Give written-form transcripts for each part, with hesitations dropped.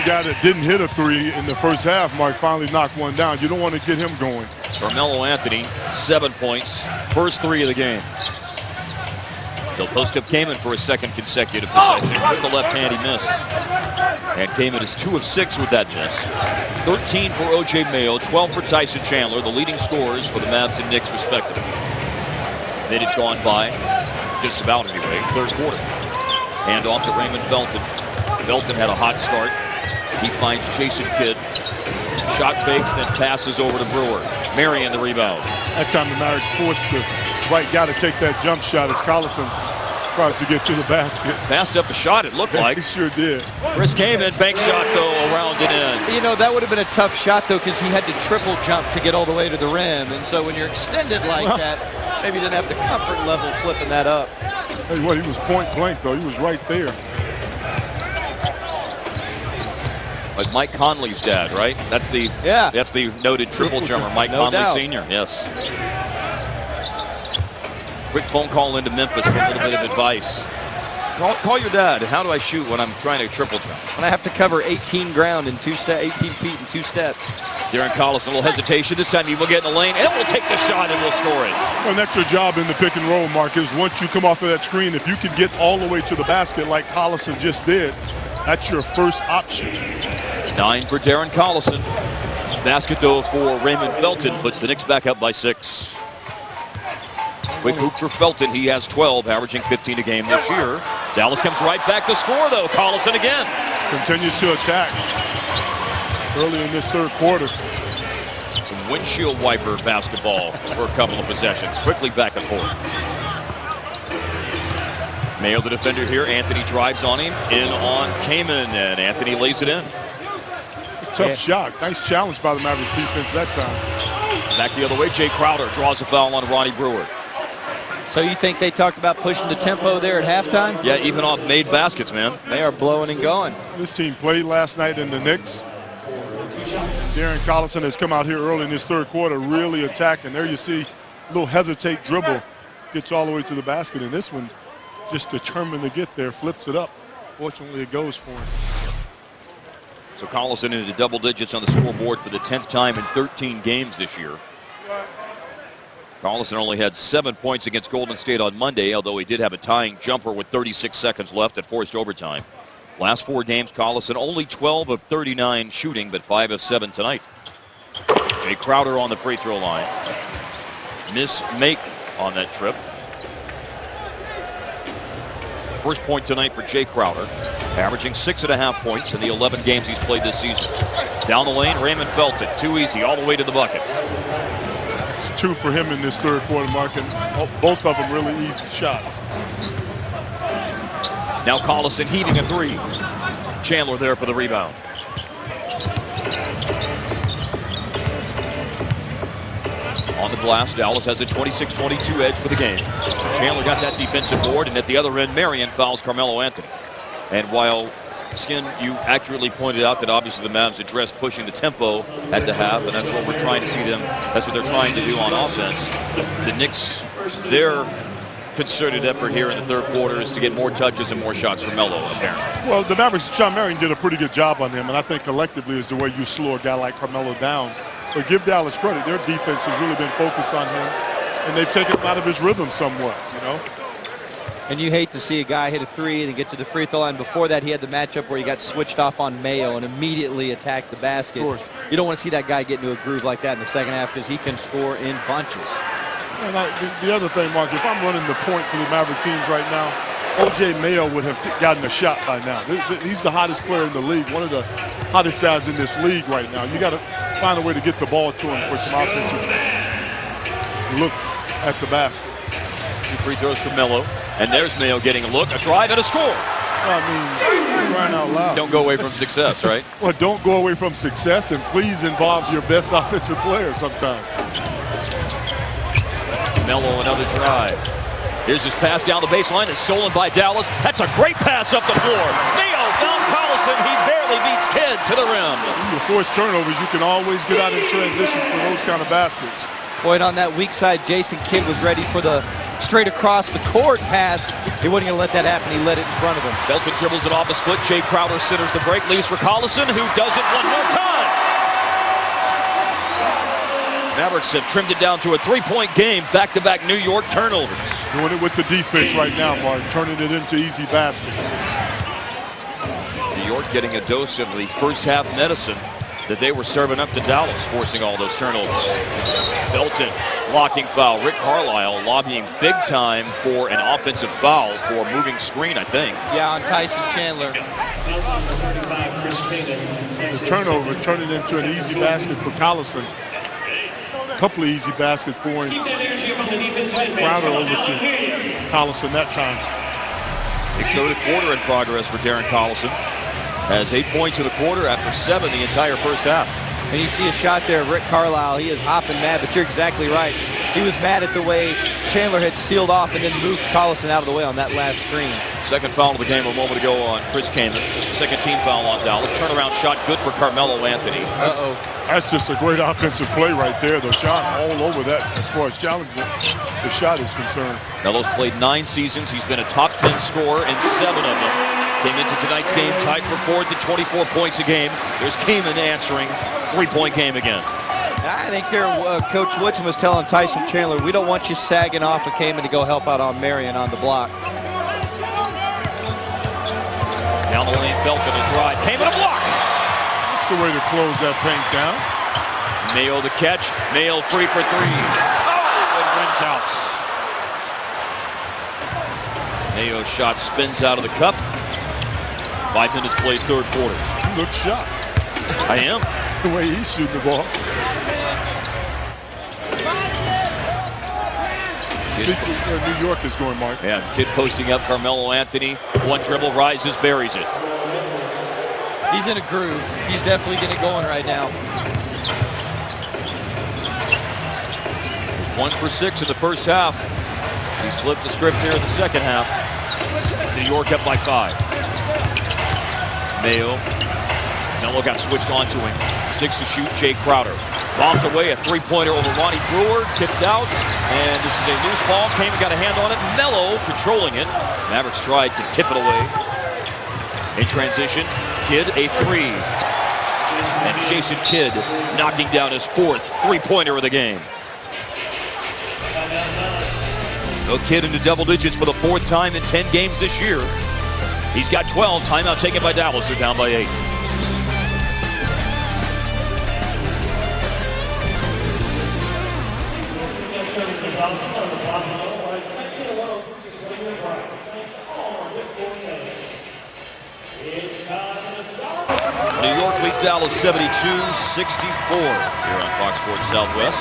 guy that didn't hit a three in the first half, Mark, finally knocked one down. You don't want to get him going. Carmelo Anthony, 7 points, first three of the game. They'll post up Kaman for a second consecutive possession. With the left hand, he missed. And Kaman is 2 of 6 with that miss. 13 for O.J. Mayo, 12 for Tyson Chandler, the leading scorers for the Mavs and Knicks, respectively. They had gone by, just about anyway, third quarter. Hand off to Raymond Felton. Felton had a hot start. He finds Jason Kidd. Shot fakes, then passes over to Brewer. Marion the rebound. That time the Mavericks forced the right guy to take that jump shot as Collison tries to get to the basket. Passed up a shot, it looked like. He sure did. Chris Kaman, bank shot though, around and in. You know, that would have been a tough shot though, because he had to triple jump to get all the way to the rim. And so when you're extended like that, maybe you didn't have the comfort level flipping that up. Tell you what, he was point blank though. He was right there. Like Mike Conley's dad, right? That's the noted triple jumper, Mike No Conley doubt. Sr. Yes. Quick phone call into Memphis for a little bit of advice. Call your dad. How do I shoot when I'm trying to triple jump? When I have to cover 18 ground in 18 feet in 2 steps. Darren Collison, a little hesitation. This time he will get in the lane and we'll take the shot and we'll score it. And that's your job in the pick and roll, Mark, is once you come off of that screen, if you can get all the way to the basket like Collison just did, that's your first option. 9 for Darren Collison. Basket though for Raymond Felton puts the Knicks back up by 6. Quick hoop for Felton. He has 12, averaging 15 a game this year. Dallas comes right back to score though. Collison again. Continues to attack early in this third quarter. Some windshield wiper basketball for a couple of possessions. Quickly back and forth. Mayo the defender here. Anthony drives on him. In on Kaman, and Anthony lays it in. Tough shot. Nice challenge by the Mavericks defense that time. Back the other way, Jay Crowder draws a foul on Ronnie Brewer. So you think they talked about pushing the tempo there at halftime? Yeah, even off made baskets, man. They are blowing and going. This team played last night in the Knicks. Darren Collison has come out here early in this third quarter, really attacking. There you see a little hesitate dribble, gets all the way to the basket. And this one, just determined to get there, flips it up. Fortunately, it goes for him. So Collison into double digits on the scoreboard for the 10th time in 13 games this year. Collison only had 7 points against Golden State on Monday, although he did have a tying jumper with 36 seconds left that forced overtime. Last 4 games, Collison only 12 of 39 shooting, but 5 of 7 tonight. Jay Crowder on the free throw line. Make on that trip. First point tonight for Jay Crowder, averaging 6.5 points in the 11 games he's played this season. Down the lane, Raymond Felton, too easy, all the way to the bucket. It's 2 for him in this third quarter, Mark, and both of them really easy shots. Now Collison heaving a 3. Chandler there for the rebound. On the glass, Dallas has a 26-22 edge for the game. Chandler got that defensive board, and at the other end, Marion fouls Carmelo Anthony. And while, Skin, you accurately pointed out that obviously the Mavs addressed pushing the tempo at the half, and that's what we're trying to see them, that's what they're trying to do on offense. The Knicks, their concerted effort here in the third quarter is to get more touches and more shots from Melo, apparently. Well, the Mavericks, Sean Marion did a pretty good job on him, and I think collectively is the way you slow a guy like Carmelo down. But give Dallas credit, their defense has really been focused on him, and they've taken him out of his rhythm somewhat, you know. And you hate to see a guy hit a 3 and get to the free throw line. Before that, he had the matchup where he got switched off on Mayo and immediately attacked the basket. Of course. You don't want to see that guy get into a groove like that in the second half, because he can score in bunches. And the other thing, Mark, if I'm running the point for the Maverick teams right now, O.J. Mayo would have gotten a shot by now. He's the hottest player in the league, one of the hottest guys in this league right now. You got to find a way to get the ball to him for some offensive look at the basket. 2 free throws for Melo, and there's Mayo getting a look, a drive, and a score. I mean, crying out loud. Don't go away from success, right? Well, don't go away from success, and please involve your best offensive player sometimes. Melo, another drive. Here's his pass down the baseline. It's stolen by Dallas. That's a great pass up the floor. Mayo found Collison. He barely beats Kidd to the rim. You force turnovers, you can always get out in transition for those kind of baskets. Boy, on that weak side, Jason Kidd was ready for the straight across the court pass. He wasn't going to let that happen. He let it in front of him. Felton dribbles it off his foot. Jay Crowder centers the break. Leaves for Collison, who does it one more time. Mavericks have trimmed it down to a three-point game. Back-to-back New York turnovers. Doing it with the defense right now, Mark. Turning it into easy baskets. New York getting a dose of the first half medicine that they were serving up to Dallas, forcing all those turnovers. Felton, blocking foul. Rick Carlisle lobbying big time for an offensive foul for a moving screen, I think. Yeah, on Tyson Chandler. The turnover turning into an easy basket for Collison. A couple of easy baskets for him. Crowder over to Collison that time. The third quarter in progress for Darren Collison. Has 8 points in the quarter after 7 the entire first half. And you see a shot there of Rick Carlisle. He is hopping mad, but you're exactly right. He was mad at the way Chandler had sealed off and then moved Collison out of the way on that last screen. Second foul of the game a moment ago on Chris Kaman. Second team foul on Dallas. Turnaround shot good for Carmelo Anthony. Uh-oh. That's just a great offensive play right there. The shot all over that as far as challenging the shot is concerned. Melo's played 9 seasons. He's been a top 10 scorer in 7 of them. Came into tonight's game tied for 4th at 24 points a game. There's Kaman answering. 3-point game again. I think Coach Woodson was telling Tyson Chandler, we don't want you sagging off of Kaman to go help out on Marion on the block. Down the lane, Felton a drive. Kaman a block. That's the way to close that paint down. Mayo the catch. Mayo free for 3. Oh, and rims out. Mayo's shot spins out of the cup. 5 minutes played, third quarter. You look shocked. I am. The way he's shooting the ball. New York is going, Mark. Yeah, kid posting up. Carmelo Anthony. One dribble, rises, buries it. He's in a groove. He's definitely getting it going right now. 1 for 6 in the first half. He's flipped the script here in the second half. New York up by 5. Mayo. Melo got switched on to him. 6 to shoot, Jay Crowder. Bombs away, a 3-pointer over Ronnie Brewer. Tipped out, and this is a loose ball. Kaman got a hand on it. Melo controlling it. Mavericks tried to tip it away. In transition, Kidd a 3. And Jason Kidd knocking down his 4th 3-pointer of the game. No Kidd into double digits for the 4th time in 10 games this year. He's got 12. Timeout taken by Dallas. They're down by 8. New York leads Dallas 72-64 here on Fox Sports Southwest.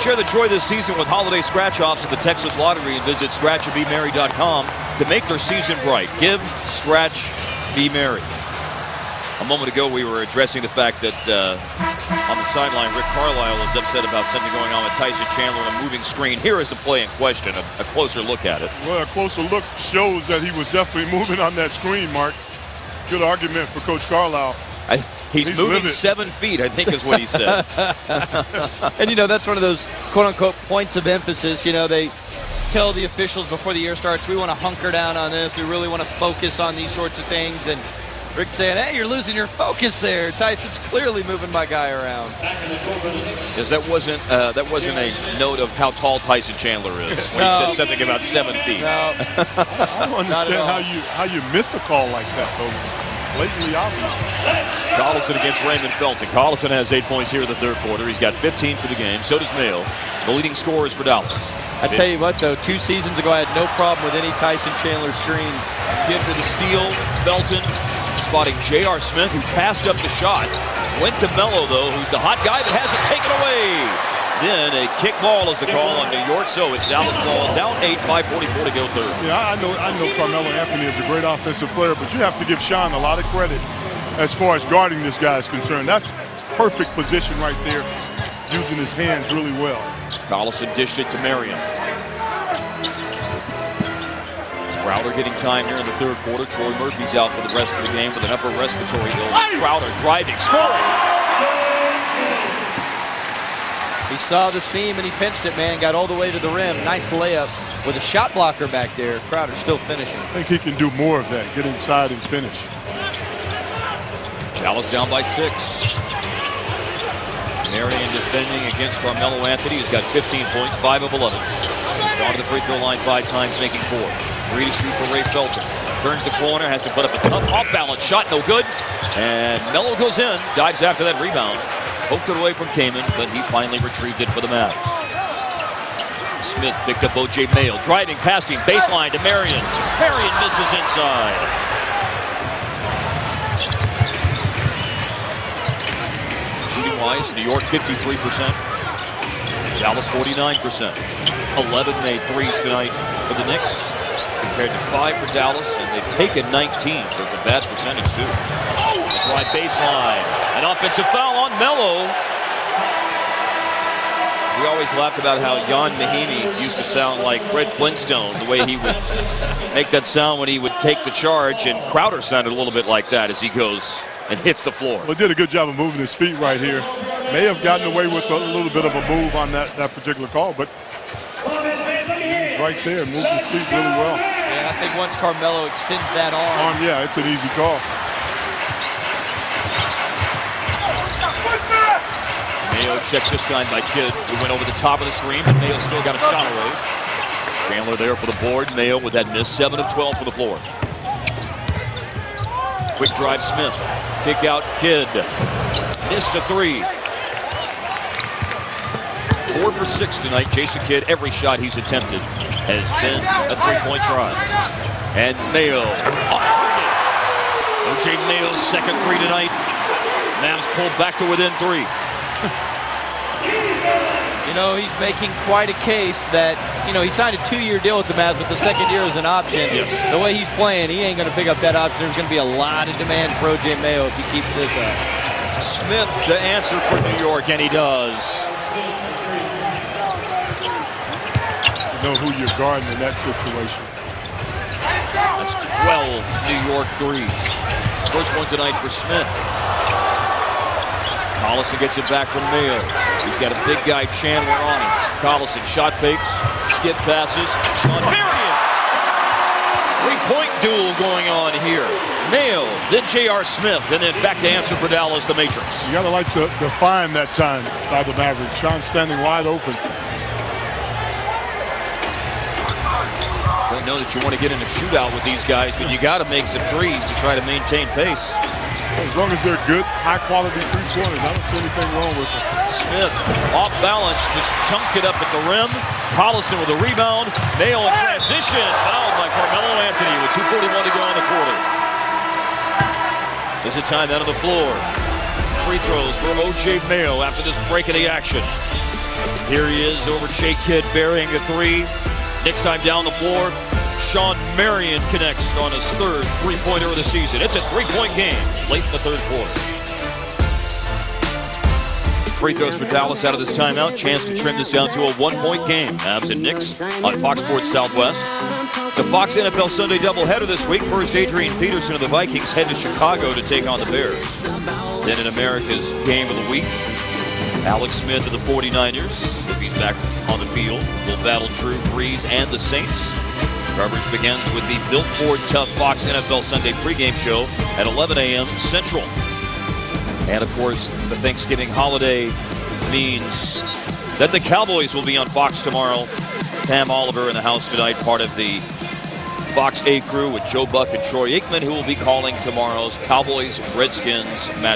Share the joy this season with holiday scratch-offs at the Texas Lottery and visit scratchandbemerry.com to make their season bright. Give, scratch, be merry. A moment ago, we were addressing the fact that on the sideline, Rick Carlisle was upset about something going on with Tyson Chandler on a moving screen. Here is the play in question, a closer look at it. Well, a closer look shows that he was definitely moving on that screen, Mark. Good argument for Coach Carlisle. He's moving livid. 7 feet, I think is what he said. And, you know, that's one of those quote-unquote points of emphasis. You know, they tell the officials before the year starts, we want to hunker down on this. We really want to focus on these sorts of things. And Rick's saying, hey, you're losing your focus there. Tyson's clearly moving my guy around. Because that wasn't a note of how tall Tyson Chandler is when he said something about 7 feet. No. I don't understand how you miss a call like that, though. Blatantly obvious. Collison against Raymond Felton. Collison has 8 points here in the third quarter. He's got 15 for the game. So does Mayo. The leading scorers for Dallas. I tell you what, though, 2 seasons ago, I had no problem with any Tyson Chandler screens. Kidd for the steal. Felton spotting J.R. Smith, who passed up the shot. Went to Melo, though, who's the hot guy that has it taken away. Then a kick ball is the call on New York, so it's Dallas ball down 8, 5:44 to go third. Yeah, I know Carmelo Anthony is a great offensive player, but you have to give Sean a lot of credit as far as guarding this guy is concerned. That's perfect position right there, using his hands really well. Collison dished it to Marion. Crowder getting time here in the third quarter. Troy Murphy's out for the rest of the game with an upper respiratory illness. Crowder driving, scoring. He saw the seam and he pinched it, man. Got all the way to the rim. Nice layup. With a shot blocker back there, Crowder still finishing. I think he can do more of that, get inside and finish. Dallas down by 6. Marion defending against Carmelo Anthony, who's got 15 points, 5 of 11. He's gone to the free throw line 5 times, making 4. 3 to shoot for Ray Felton. Turns the corner, has to put up a tough off-balance shot, no good. And Melo goes in, dives after that rebound. Poked it away from Kaman, but he finally retrieved it for the Mavs. Smith picked up O.J. Mayo, driving past him, baseline to Marion. Marion misses inside. Shooting-wise, New York 53%. Dallas 49%. 11 made threes tonight for the Knicks, compared to 5 for Dallas, and they've taken 19, so it's a bad percentage too. Drive baseline, an offensive foul on Melo. We always laughed about how Jan Mahimi used to sound like Fred Flintstone, the way he would make that sound when he would take the charge, and Crowder sounded a little bit like that as he goes and hits the floor. Well, did a good job of moving his feet right here. May have gotten away with a little bit of a move on that particular call, but he's right there, moved his feet really well. Yeah, I think once Carmelo extends that arm. Yeah, it's an easy call. Mayo checked this time by Kidd, who went over the top of the screen, but Mayo still got a shot away. Chandler there for the board. Mayo with that miss, 7 of 12 for the floor. Quick drive, Smith. Kick out, Kidd. Missed a 3. 4 for 6 tonight. Jason Kidd, every shot he's attempted has been a 3-point try. And Mayo. O.J. Mayo's second 3 tonight. Mavs pulled back to within 3. You know, he's making quite a case that, you know, he signed a 2-year deal with the Mavs, but the second year is an option. Yes. The way he's playing, he ain't going to pick up that option. There's going to be a lot of demand for O.J. Mayo if he keeps this up. Smith to answer for New York, and he does. You know who you're guarding in that situation. That's 12 New York threes. First one tonight for Smith. Collison gets it back from Mayo. He's got a big guy, Chandler, on him. Collison shot fakes, skip passes. Sean Marion. 3-point duel going on here. Mayo, then J.R. Smith, and then back to answer for Dallas, the Matrix. You got to like the find that time by the Mavericks. Sean standing wide open. Don't know that you want to get in a shootout with these guys, but you got to make some threes to try to maintain pace. As long as they're good, high-quality three-pointers, I don't see anything wrong with them. Smith, off balance, just chunked it up at the rim. Collison with a rebound. Mayo in transition, fouled by Carmelo Anthony with 2:41 to go in the quarter. There's a time out of the floor. Free throws for O.J. Mayo after this break of the action. Here he is over Jay Kidd burying a 3. Next time down the floor, Sean Marion connects on his third 3-pointer of the season. It's a 3-point game late in the third quarter. Free throws for Dallas out of this timeout. Chance to trim this down to a 1-point game. Mavs and Knicks on Fox Sports Southwest. It's a Fox NFL Sunday doubleheader this week. First, Adrian Peterson of the Vikings head to Chicago to take on the Bears. Then in America's Game of the Week, Alex Smith of the 49ers, if he's back on the field, will battle Drew Brees and the Saints. Coverage begins with the Built Ford Tough Fox NFL Sunday pregame show at 11 a.m. Central. And, of course, the Thanksgiving holiday means that the Cowboys will be on Fox tomorrow. Pam Oliver in the house tonight, part of the Fox A crew with Joe Buck and Troy Aikman, who will be calling tomorrow's Cowboys-Redskins match.